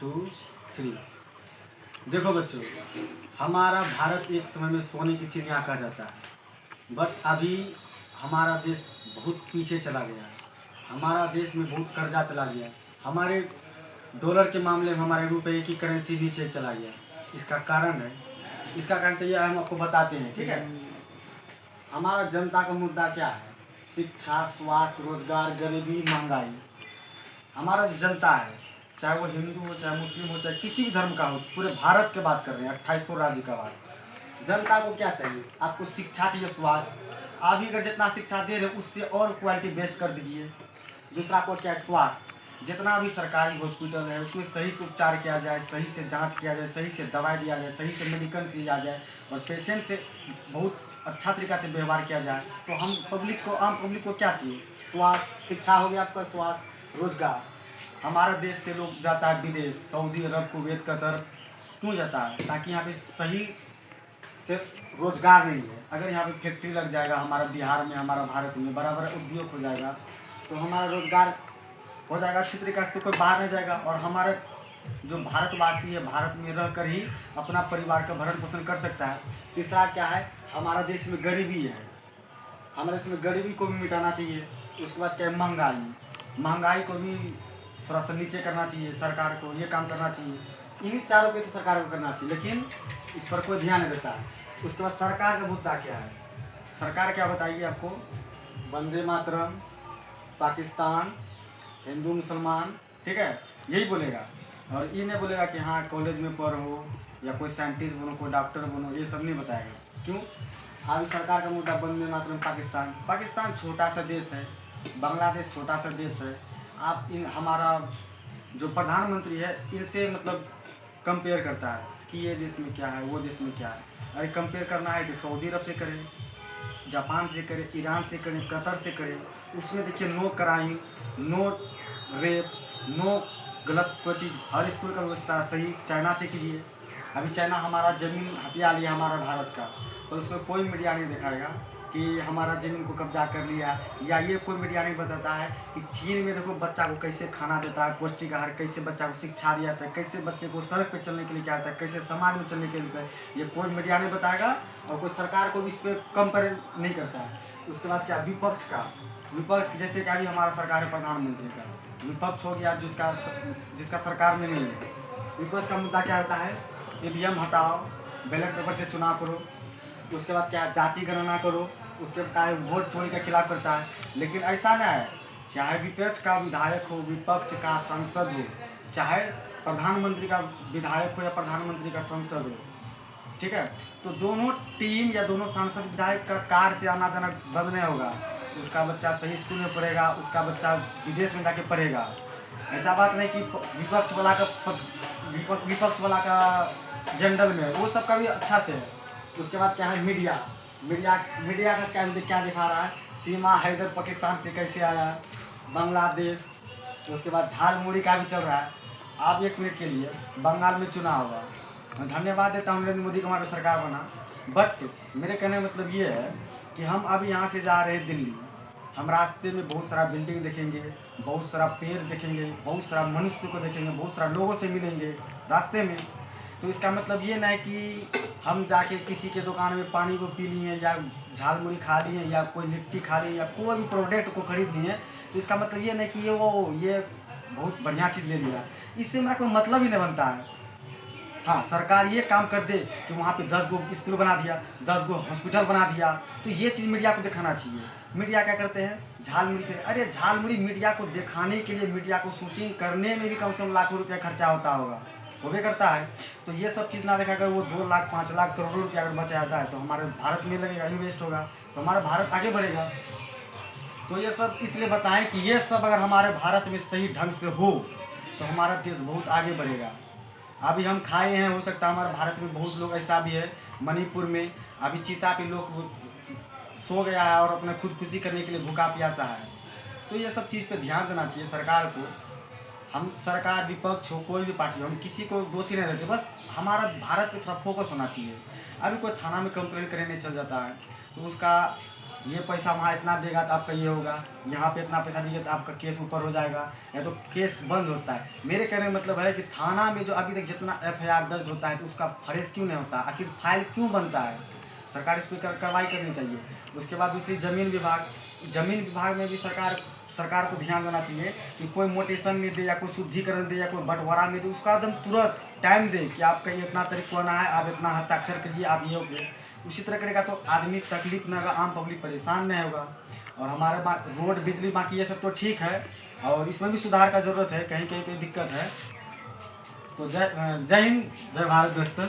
To three. देखो बच्चों, हमारा भारत एक समय में सोने की चिड़िया कहा जाता है, बट अभी हमारा देश बहुत पीछे चला गया है। हमारा देश में बहुत कर्जा चला गया है। हमारे डॉलर के मामले में हमारे रुपये की करेंसी नीचे चला गया। इसका कारण है, इसका कारण तो यह हम आपको बताते हैं, ठीक है। हमारा जनता का मुद्दा क्या है? शिक्षा, स्वास्थ्य, रोजगार, गरीबी, महंगाई। हमारा जो जनता है, चाहे वो हिंदू हो, चाहे मुस्लिम हो, चाहे किसी भी धर्म का हो, पूरे भारत की बात कर रहे हैं, 2800 राज्य का बात। जनता को क्या चाहिए? आपको शिक्षा चाहिए, स्वास्थ्य। आप भी अगर जितना शिक्षा दे रहे हैं उससे और क्वालिटी बेस्ट कर दीजिए। दूसरा को क्या है? स्वास्थ्य। जितना भी सरकारी हॉस्पिटल है उसमें सही से उपचार किया जाए, सही से जांच किया जाए, सही से दवाई दिया जाए, सही से मेडिकल दिया जाए और पेशेंट से बहुत अच्छा तरीका से व्यवहार किया जाए। तो हम पब्लिक को, आम पब्लिक को क्या चाहिए? स्वास्थ्य, शिक्षा हो गया आपका, स्वास्थ्य, रोजगार। हमारा देश से लोग जाता है विदेश, सऊदी अरब, कुवैत, कतर। क्यों जाता है? ताकि यहाँ पे सही से रोजगार नहीं है। अगर यहाँ पे फैक्ट्री लग जाएगा हमारा बिहार में, हमारा भारत में बड़ा बड़ा उद्योग हो जाएगा, तो हमारा रोजगार हो जाएगा अच्छी तरीके से, तो कोई बाहर नहीं जाएगा। और हमारे जो भारतवासी है, भारत में रह कर ही अपना परिवार का भरण पोषण कर सकता है। तीसरा क्या है? हमारा देश में गरीबी है। हमारे देश में गरीबी को भी मिटाना चाहिए। उसके बाद क्या है? महंगाई। महंगाई को भी थोड़ा सा नीचे करना चाहिए सरकार को, ये काम करना चाहिए। इन्हीं चारों पे तो सरकार को करना चाहिए, लेकिन इस पर कोई ध्यान नहीं देता है। उसके बाद सरकार का मुद्दा क्या है? सरकार क्या बताएगी आपको? वंदे मातरम, पाकिस्तान, हिंदू मुसलमान, ठीक है, यही बोलेगा। और ये नहीं बोलेगा कि हाँ कॉलेज में पढ़ो या कोई साइंटिस्ट बनो, कोई डॉक्टर बनो, ये सब नहीं बताएगा। क्यों? अभी सरकार का मुद्दा वंदे मातरम, पाकिस्तान। पाकिस्तान छोटा सा देश है, बांग्लादेश छोटा सा देश है। आप इन हमारा जो प्रधानमंत्री है इनसे मतलब कंपेयर करता है कि ये देश में क्या है, वो देश में क्या है। अरे कंपेयर करना है तो सऊदी अरब से करें, जापान से करें, ईरान से करें, कतर से करें। उसमें देखिए no crime, no rape, no गलत कोई चीज़, हर स्कूल का व्यवस्था सही। चाइना से कीजिए, अभी चाइना हमारा ज़मीन हथिया लिया हमारा भारत का, तो उसमें कोई मीडिया नहीं दिखाएगा कि हमारा ज़मीन को कब्जा कर लिया। या ये कोई मीडिया नहीं बताता है कि चीन में देखो बच्चा को कैसे खाना देता है, पौष्टिक आहार, कैसे बच्चा को शिक्षा दिया जाता है, कैसे बच्चे को सड़क पे चलने के लिए क्या आता है, कैसे समाज में चलने के लिए, ये कोई मीडिया नहीं बताएगा। और कोई सरकार को भी इस पर कंपेयर नहीं करता है। उसके बाद क्या? विपक्ष का। विपक्ष जैसे कि अभी हमारा सरकार है प्रधानमंत्री का, विपक्ष हो गया जिसका सरकार में नहीं है। विपक्ष का मुद्दा क्या होता है? ईवीएम हटाओ, बैलेट पेपर से चुनाव करो। उसके बाद क्या? जाति गणना करो। उसके बाद क्या? वोट चोरी के खिलाफ करता है। लेकिन ऐसा ना है, चाहे विपक्ष का विधायक हो, विपक्ष का सांसद हो, चाहे प्रधानमंत्री का विधायक हो या प्रधानमंत्री का सांसद हो, ठीक है, तो दोनों टीम या दोनों सांसद विधायक का कार से आना जाना बंद नहीं होगा। उसका बच्चा सही स्कूल में पढ़ेगा, उसका बच्चा विदेश में जाके पढ़ेगा। ऐसा बात नहीं कि विपक्ष वाला का जनरल में, वो सबका भी अच्छा से है। उसके बाद क्या है? मीडिया। मीडिया का क्या दिखा रहा है? सीमा हैदर पाकिस्तान से कैसे आया, बांग्लादेश। तो उसके बाद झाल मुड़ी का भी चल रहा है। आप एक मिनट के लिए, बंगाल में चुनाव हुआ, मैं धन्यवाद देता हूँ नरेंद्र मोदी का, हमारा सरकार बना। बट मेरे कहने का मतलब ये है कि हम अब यहाँ से जा रहे हैं दिल्ली, हम रास्ते में बहुत सारा बिल्डिंग देखेंगे, बहुत सारा पेड़ देखेंगे, बहुत सारा मनुष्य को देखेंगे, बहुत सारा लोगों से मिलेंगे रास्ते में। तो इसका मतलब ये नहीं कि हम जाके किसी के दुकान में पानी को पी लिए या झाल मुड़ी खा लिए या कोई लिट्टी खा ली या कोई भी प्रोडक्ट को खरीद लिए, तो इसका मतलब ये नहीं कि ये बहुत बढ़िया चीज़ ले लिया। इससे मेरा कोई मतलब ही नहीं बनता है। हाँ, सरकार ये काम कर दे कि वहाँ पे 10 गो स्कूल बना दिया, 10 गो हॉस्पिटल बना दिया, तो ये चीज़ मीडिया को दिखाना चाहिए। मीडिया क्या करते हैं? झाल मुड़ी के। अरे झाल मुड़ी मीडिया को दिखाने के लिए, मीडिया को शूटिंग करने में भी कम से कम लाखों रुपया खर्चा होता होगा, वो भी करता है। तो ये सब चीज़ ना देखा, अगर वो 2 लाख 5 लाख करोड़ों रुपया अगर बचा जाता है तो हमारे भारत में लगेगा, इन्वेस्ट होगा, तो हमारा भारत आगे बढ़ेगा। तो ये सब इसलिए बताएं कि ये सब अगर हमारे भारत में सही ढंग से हो तो हमारा देश बहुत आगे बढ़ेगा। अभी हम खाए हैं, हो सकता है हमारे भारत में बहुत लोग ऐसा भी है, मणिपुर में अभी चीता पे लोग सो गया है और अपने खुदकुशी करने के लिए भूखा प्यासा है। तो ये सब चीज़ पे ध्यान देना चाहिए सरकार को। हम सरकार, विपक्ष हो, कोई भी पार्टी हो, हम किसी को दोषी नहीं रहते, बस हमारा भारत पे थोड़ा फोकस होना चाहिए। अभी कोई थाना में कंप्लेंट करने चल जाता है तो उसका ये पैसा वहाँ इतना देगा तो आपका ये होगा, यहाँ पे इतना पैसा दीजिए तो आपका केस ऊपर हो जाएगा, या तो केस बंद होता है। मेरे कहने का मतलब है कि थाना में जो अभी तक जितना एफआईआर दर्ज होता है तो उसका फरेज क्यों नहीं होता, आखिर फाइल क्यों बनता है? सरकार इस पर कार्रवाई करनी चाहिए। उसके बाद दूसरी जमीन विभाग में भी सरकार को ध्यान देना चाहिए कि कोई मोटेशन में दे या कोई शुद्धिकरण दे या कोई बंटवारा में दे, उसका एकदम तुरंत टाइम दे कि आपका ये इतना तारीख को आना है, आप इतना हस्ताक्षर करिए, आप ये हो गए। उसी तरह करेगा तो आदमी तकलीफ में होगा, आम पब्लिक परेशान नहीं होगा। और हमारे रोड बिजली बाकी ये सब तो ठीक है, और इसमें भी सुधार का ज़रूरत है, कहीं कहीं पे दिक्कत है। तो जय हिंद, जय भारत दोस्तों।